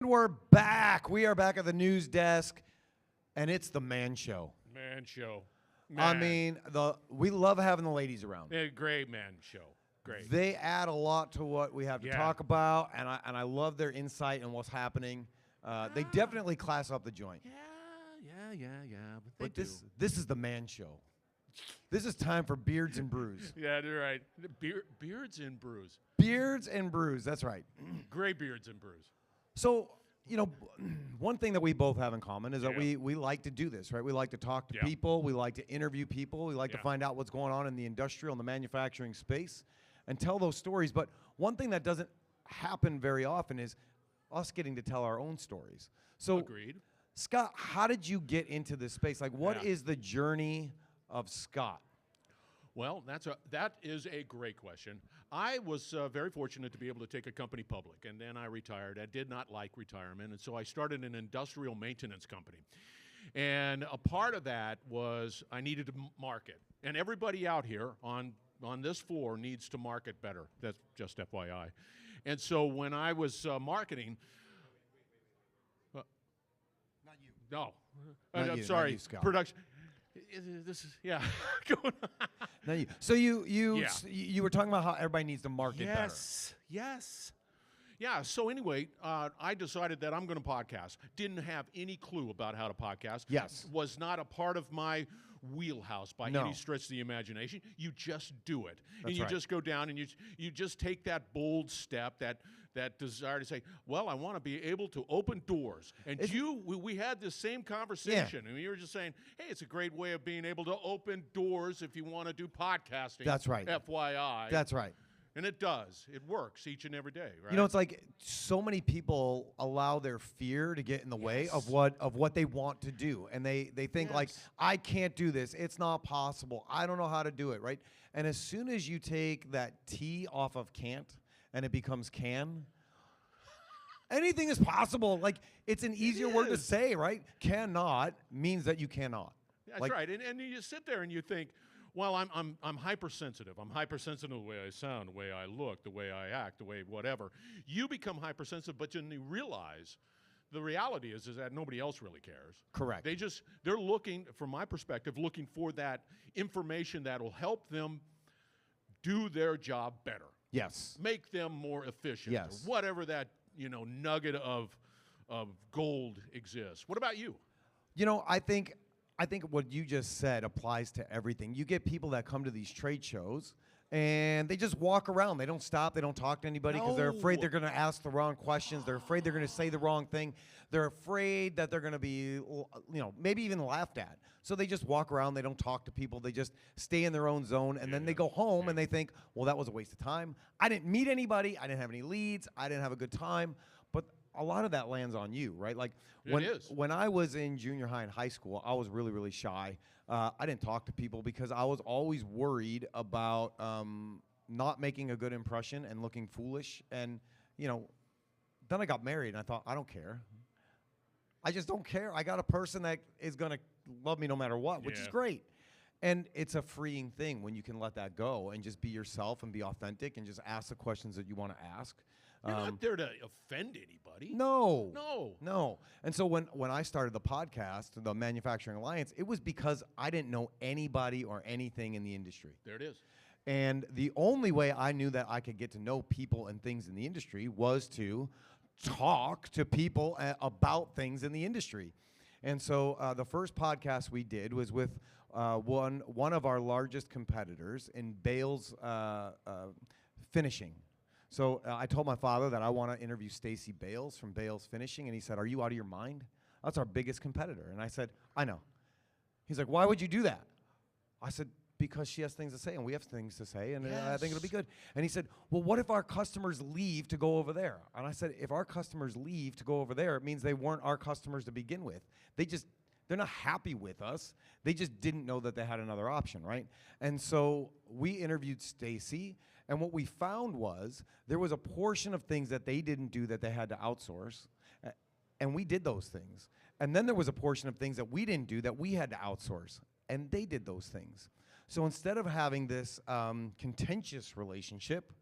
We're back. We are back at the news desk, and it's the man show. Man show. I mean, we love having the ladies around. Yeah, great man show. Great. They add a lot to what we have to talk about, and I love their insight and what's happening. They definitely class up the joint. Yeah. But this is the man show. This is time for Beards and Brews. Yeah, you're right. Beards and Brews. Beards and Brews, that's right. Great Beards and Brews. So, you know, one thing that we both have in common is that we like to do this, right? We like to talk to people. We like to interview people. We like to find out what's going on in the industrial and the manufacturing space and tell those stories. But one thing that doesn't happen very often is us getting to tell our own stories. So, Agreed. Scott, how did you get into this space? Like, what is the journey of Scott? Well, that is a great question. I was very fortunate to be able to take a company public, and then I retired. I did not like retirement, and so I started an industrial maintenance company. And a part of that was I needed to market. And everybody out here on this floor needs to market better. That's just FYI. And so when I was marketing... Not you. No. Not I'm you, sorry. not you, Scott. Production. This is, going on. Not you. So you were talking about how everybody needs to market better. Yes. Yeah, so anyway, I decided that I'm going to podcast. Didn't have any clue about how to podcast. Yes. Was not a part of my wheelhouse by any stretch of the imagination. You just do it. And you just go down and you just take that bold step, that desire to say, well, I want to be able to open doors. And we had this same conversation. And you were just saying, hey, it's a great way of being able to open doors if you want to do podcasting. That's right. FYI. That's right. And it does. It works each and every day, right? You know, it's like so many people allow their fear to get in the way of what they want to do. And they think like, I can't do this. It's not possible. I don't know how to do it, right? And as soon as you take that T off of can't and it becomes can, anything is possible. Like, it's an easier word to say, right? Cannot means that you cannot. That's right. And you sit there and you think, well, I'm hypersensitive. I'm hypersensitive to the way I sound, the way I look, the way I act, the way whatever. You become hypersensitive, but then you realize the reality is that nobody else really cares. Correct. They're looking, from my perspective, looking for that information that will help them do their job better. Yes. Make them more efficient. Yes. Or whatever that, nugget of gold exists. What about you? You know, I think what you just said applies to everything. You get people that come to these trade shows and they just walk around. They don't stop. They don't talk to anybody because they're afraid they're going to ask the wrong questions. They're afraid they're going to say the wrong thing. They're afraid that they're going to be, maybe even laughed at. So they just walk around. They don't talk to people. They just stay in their own zone. And then they go home and they think, well, that was a waste of time. I didn't meet anybody. I didn't have any leads. I didn't have a good time. But a lot of that lands on you, right? Like when I was in junior high and high school, I was really, really shy. I didn't talk to people because I was always worried about not making a good impression and looking foolish. And, then I got married and I thought, I don't care. I just don't care. I got a person that is going to love me no matter what, which is great. And it's a freeing thing when you can let that go and just be yourself and be authentic and just ask the questions that you want to ask. You're not there to offend anybody. No. And so when I started the podcast, the Manufacturing Alliance, it was because I didn't know anybody or anything in the industry. There it is. And the only way I knew that I could get to know people and things in the industry was to talk to people about things in the industry. And so the first podcast we did was with one of our largest competitors in bales finishing. So I told my father that I want to interview Stacy Bales from Bales Finishing, and he said, "Are you out of your mind? That's our biggest competitor." And I said, "I know." He's like, "Why would you do that?" I said, "Because she has things to say, and we have things to say, and I think it'll be good." And he said, "Well, what if our customers leave to go over there?" And I said, "If our customers leave to go over there, it means they weren't our customers to begin with. They're not happy with us. They just didn't know that they had another option, right?" And so we interviewed Stacy. And what we found was there was a portion of things that they didn't do that they had to outsource, and we did those things. And then there was a portion of things that we didn't do that we had to outsource, and they did those things. So instead of having this contentious relationship,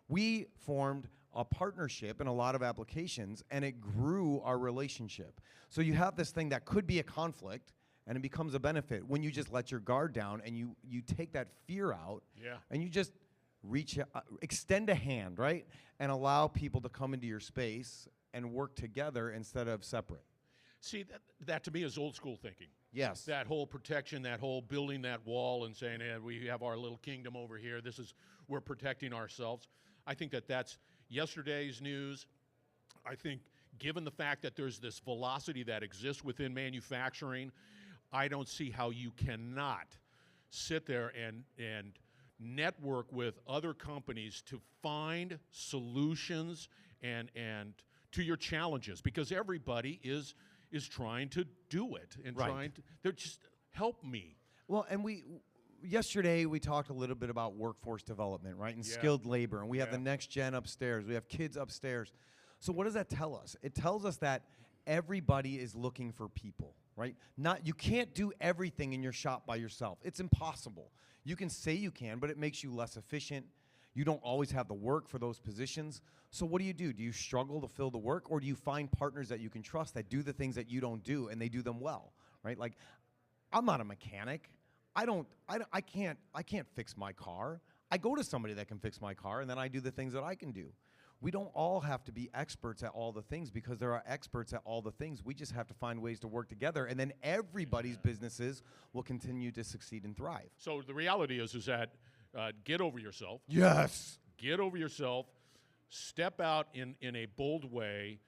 we formed a partnership in a lot of applications, and it grew our relationship. So you have this thing that could be a conflict, and it becomes a benefit when you just let your guard down and you take that fear out, and you just extend a hand, right, and allow people to come into your space and work together instead of separate. See, that to me is old school thinking. Yes. That whole protection, that whole building that wall and saying, hey, we have our little kingdom over here. We're protecting ourselves. I think that's yesterday's news. I think given the fact that there's this velocity that exists within manufacturing, I don't see how you cannot sit there and network with other companies to find solutions and to your challenges, because everybody is trying to do it and they're just help me. Well, and yesterday we talked a little bit about workforce development, right, and skilled labor, and we have the next gen upstairs, we have kids upstairs. So what does that tell us? It tells us that everybody is looking for people, right? You can't do everything in your shop by yourself. It's impossible. You can say you can, but it makes you less efficient. You don't always have the work for those positions. So what do? Do you struggle to fill the work, or do you find partners that you can trust that do the things that you don't do and they do them well, right? Like, I'm not a mechanic. I can't fix my car. I go to somebody that can fix my car, and then I do the things that I can do. We don't all have to be experts at all the things, because there are experts at all the things. We just have to find ways to work together, and then everybody's businesses will continue to succeed and thrive. So the reality is that get over yourself. Yes. Get over yourself. Step out in a bold way.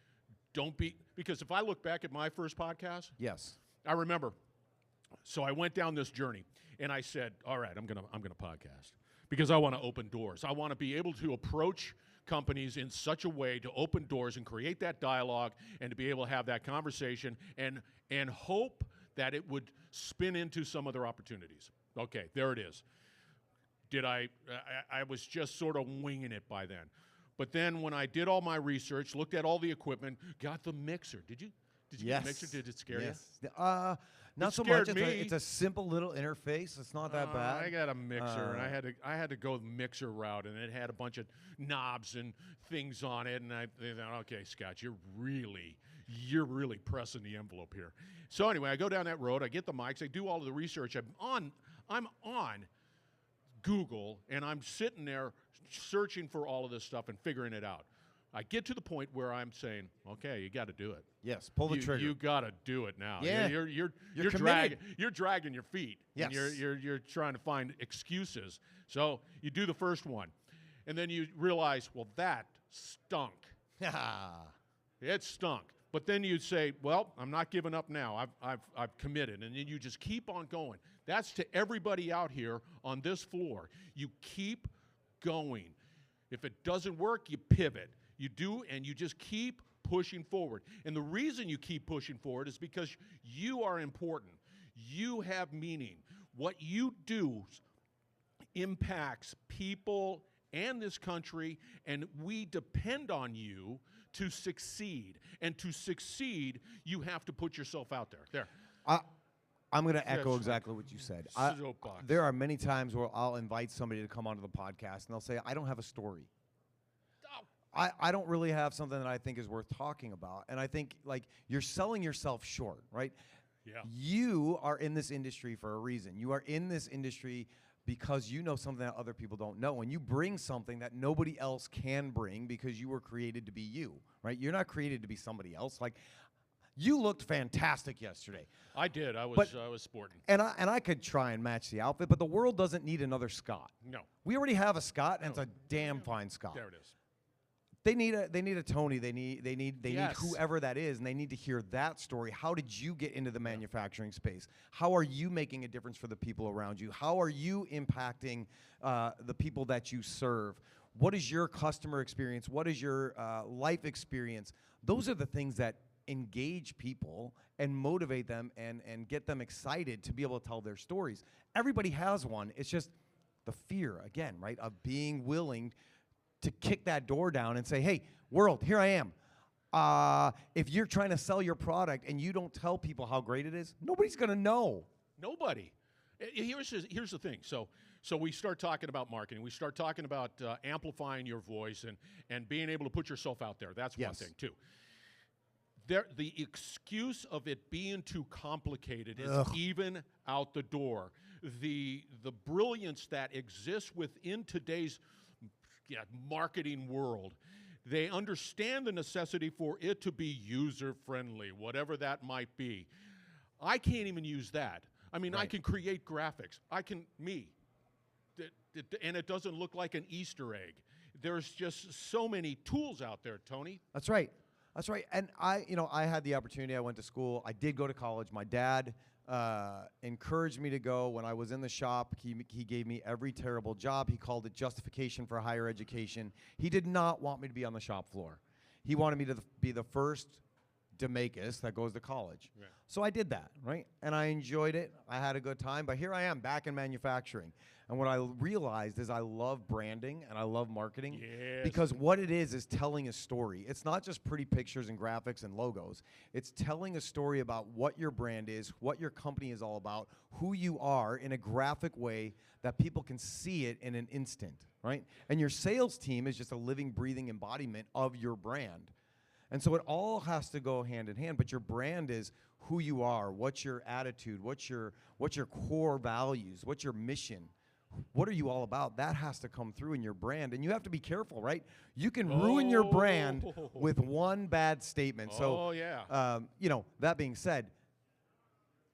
Because if I look back at my first podcast, yes, I remember. So I went down this journey, and I said, all right, I'm gonna podcast because I want to open doors. I want to be able to approach companies in such a way to open doors and create that dialogue and to be able to have that conversation and hope that it would spin into some other opportunities. Okay, there it is. I was just sort of winging it by then. But then when I did all my research, looked at all the equipment, got the mixer. Did you get the mixer? Did it scare you? Not so much. It's a simple little interface. It's not that bad. I got a mixer, and I had to go the mixer route, and it had a bunch of knobs and things on it. And I thought, okay, Scott, you're really pressing the envelope here. So anyway, I go down that road. I get the mics. I do all of the research. I'm on Google, and I'm sitting there searching for all of this stuff and figuring it out. I get to the point where I'm saying, okay, you got to do it. Yes, pull the trigger. You got to do it now. Yeah, you're dragging your feet. Yes, and you're trying to find excuses. So you do the first one, and then you realize, well, that stunk. It stunk. But then you say, well, I'm not giving up now. I've committed, and then you just keep on going. That's to everybody out here on this floor. You keep going. If it doesn't work, you pivot. You do, and you just keep pushing forward. And the reason you keep pushing forward is because you are important. You have meaning. What you do impacts people and this country, and we depend on you to succeed. And to succeed, you have to put yourself out there. I'm going to echo exactly what you said. There are many times where I'll invite somebody to come onto the podcast, and they'll say, I don't have a story. I don't really have something that I think is worth talking about. And I think, like, you're selling yourself short, right? Yeah. You are in this industry for a reason. You are in this industry because you know something that other people don't know. And you bring something that nobody else can bring because you were created to be you, right? You're not created to be somebody else. Like, you looked fantastic yesterday. I did. I was sporting. And I could try and match the outfit, but the world doesn't need another Scott. No. We already have a Scott, and it's a damn fine Scott. There it is. They need a Tony. They need whoever that is, and they need to hear that story. How did you get into the manufacturing space? How are you making a difference for the people around you? How are you impacting the people that you serve? What is your customer experience? What is your life experience? Those are the things that engage people and motivate them and get them excited to be able to tell their stories. Everybody has one. It's just the fear, again, right, of being willing to kick that door down and say, hey, world, here I am. If you're trying to sell your product and you don't tell people how great it is, nobody's going to know. Nobody. Here's the thing. So So we start talking about marketing. We start talking about amplifying your voice and being able to put yourself out there. That's one thing, too. The excuse of it being too complicated is even out the door. The brilliance that exists within today's marketing world, they understand the necessity for it to be user-friendly, whatever that might be. I can't even use that. I mean, I can create graphics. And it doesn't look like an Easter egg. There's just so many tools out there, Tony. That's right. That's right. And I had the opportunity. I went to school. I did go to college. My dad encouraged me to go. When I was in the shop, he gave me every terrible job. He called it justification for higher education. He did not want me to be on the shop floor. He wanted me to be the first Demakis that goes to college. Right. So I did that, right? And I enjoyed it. I had a good time. But here I am back in manufacturing. And what I realized is I love branding and I love marketing. Yes. Because what it is telling a story. It's not just pretty pictures and graphics and logos. It's telling a story about what your brand is, what your company is all about, who you are in a graphic way that people can see it in an instant, right? And your sales team is just a living, breathing embodiment of your brand. And so it all has to go hand in hand, but your brand is who you are, what's your attitude, what's your core values, what's your mission, what are you all about? That has to come through in your brand, and you have to be careful, right? You can ruin your brand with one bad statement. So, that being said,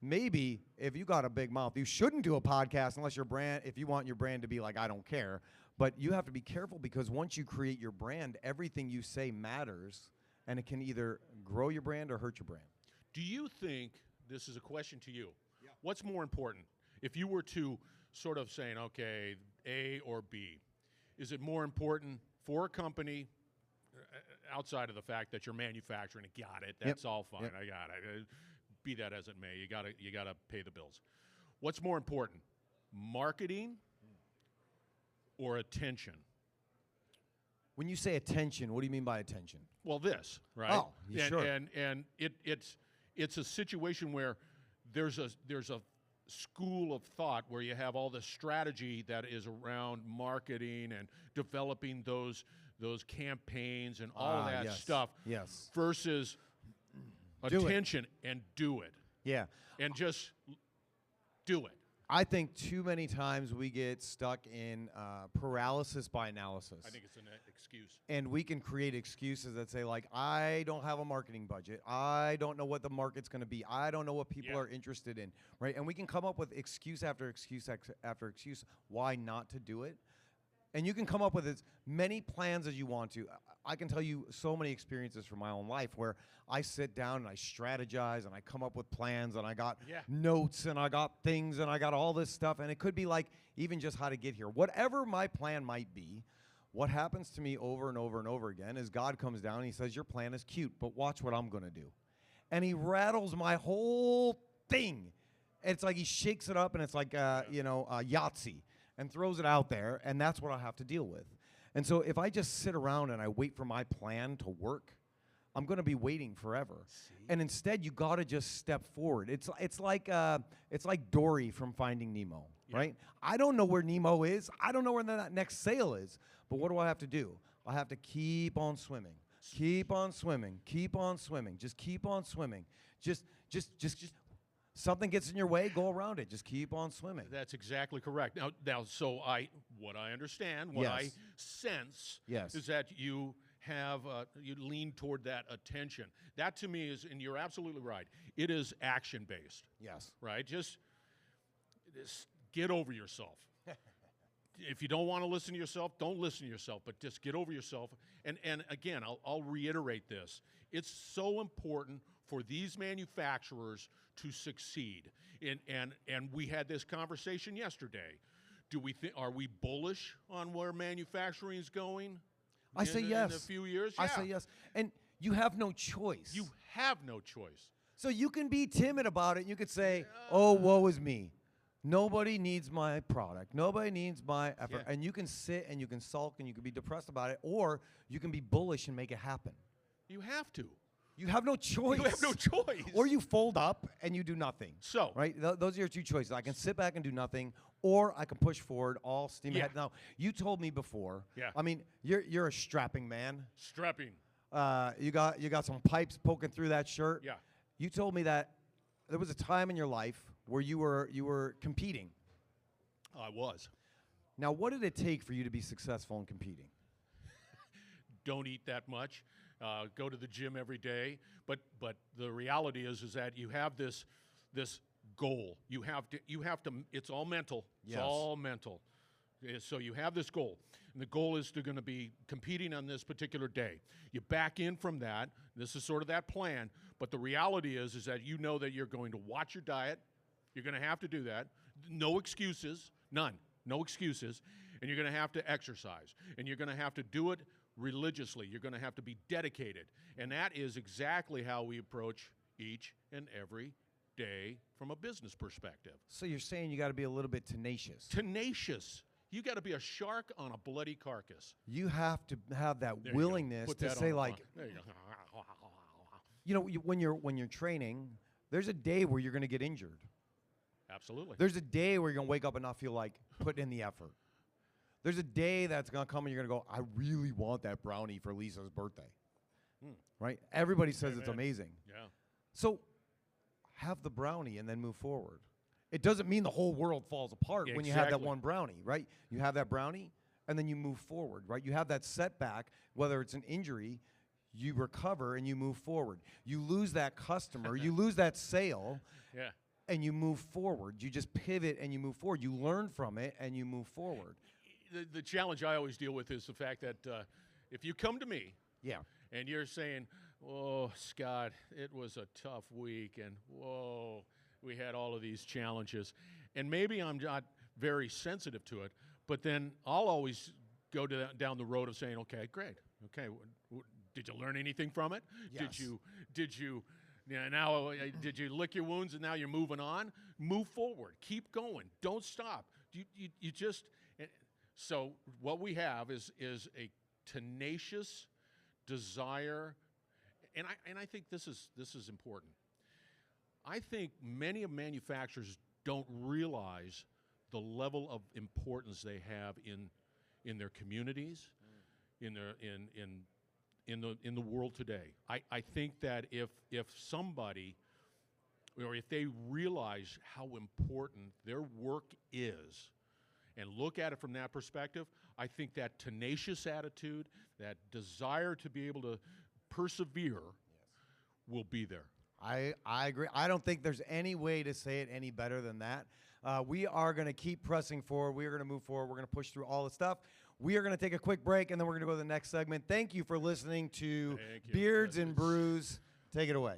maybe if you got a big mouth, you shouldn't do a podcast unless if you want your brand to be like, I don't care. But you have to be careful because once you create your brand, everything you say matters. And it can either grow your brand or hurt your brand. Do you think, this is a question to you, what's more important? If you were to sort of saying, okay, A or B, is it more important for a company, outside of the fact that you're manufacturing, got it, that's all fine, I got it, be that as it may, you gotta pay the bills. What's more important, marketing or attention? When you say attention, what do you mean by attention? Well, this, right? Oh, sure. And it's a situation where there's a school of thought where you have all the strategy that is around marketing and developing those campaigns and all of that stuff. Yes. Versus attention and do it. Yeah. And just do it. I think too many times we get stuck in paralysis by analysis. I think it's an excuse. And we can create excuses that say, like, I don't have a marketing budget. I don't know what the market's going to be. I don't know what people are interested in, right? And we can come up with excuse after excuse after excuse why not to do it. And you can come up with as many plans as you want to. I can tell you so many experiences from my own life where I sit down and I strategize and I come up with plans and I got notes and I got things and I got all this stuff. And it could be like even just how to get here. Whatever my plan might be, what happens to me over and over and over again is God comes down and he says, your plan is cute, but watch what I'm going to do. And he rattles my whole thing. It's like he shakes it up and it's like, Yahtzee. And throws it out there, and that's what I have to deal with. And so if I just sit around and I wait for my plan to work, I'm going to be waiting forever. See? And instead, you got to just step forward. It's like Dory from Finding Nemo, right? I don't know where Nemo is. I don't know where that next sail is. But what do I have to do? I have to keep on swimming. Keep on swimming. Keep on swimming. Just keep on swimming. Just something gets in your way, go around it. Just keep on swimming. That's exactly correct. Now, so what I understand, what I sense, is that you have you lean toward that attention. That to me is, and you're absolutely right. It is action based. Yes. Right. Just get over yourself. If you don't want to listen to yourself, don't listen to yourself. But just get over yourself. And again, I'll reiterate this. It's so important for these manufacturers to succeed. And we had this conversation yesterday. Are we bullish on where manufacturing is going? I say yes. In a few years? I say yes. And you have no choice. You have no choice. So you can be timid about it. You could say, oh, woe is me. Nobody needs my product. Nobody needs my effort. And you can sit and you can sulk and you can be depressed about it, or you can be bullish and make it happen. You have to. You have no choice. You have no choice. Or you fold up and you do nothing. So. Right? Those are your two choices. I can sit back and do nothing, or I can push forward all steam ahead. Now, you told me before. Yeah. I mean, you're a strapping man. Strapping. You got some pipes poking through that shirt. Yeah. You told me that there was a time in your life where you were competing. I was. Now, what did it take for you to be successful in competing? Don't eat that much. Go to the gym every day. But the reality is that you have this goal. You have to. It's all mental. Yes. It's all mental. So you have this goal, and the goal is to going to be competing on this particular day. You back in from that. This is sort of that plan. But the reality is that you know that you're going to watch your diet. You're going to have to do that. No excuses. None. No excuses. And you're going to have to exercise. And you're going to have to do it religiously. You're going to have to be dedicated. And that is exactly how we approach each and every day from a business perspective. So you're saying you got to be a little bit tenacious. Tenacious. You got to be a shark on a bloody carcass. You have to have that There you willingness go. Put to that say, on the like, line. There you go. you know, when you're training, there's a day where you're going to get injured. Absolutely. There's a day where you're going to wake up and not feel like putting in the effort. There's a day that's going to come and you're going to go, I really want that brownie for Lisa's birthday. Right? Everybody says it's amazing. Yeah. So have the brownie and then move forward. It doesn't mean the whole world falls apart when you have that Exactly. one brownie, right? You have that brownie and then you move forward, right? You have that setback, whether it's an injury, you recover and you move forward. You lose that customer, you lose that sale. Yeah. And you move forward. You just pivot and you move forward. You learn from it and you move forward. The challenge I always deal with is the fact that if you come to me Yeah. and you're saying, oh, Scott, it was a tough week, and whoa, we had all of these challenges, and maybe I'm not very sensitive to it, but then I'll always go down the road of saying, okay, great. Okay, did you learn anything from it? Yes. Did you did you lick your wounds and now you're moving on? Move forward. Keep going. Don't stop. You just so what we have is a tenacious desire, and I think this is important. I think many of manufacturers don't realize the level of importance they have in their communities, in the world today. I think that if somebody, or if they realize how important their work is and look at it from that perspective, I think that tenacious attitude, that desire to be able to persevere will be there. I agree. I don't think there's any way to say it any better than that. We are going to keep pressing forward. We are going to move forward. We're going to push through all the stuff. We are going to take a quick break, and then we're going to go to the next segment. Thank you for listening to Beards and Brews. Take it away.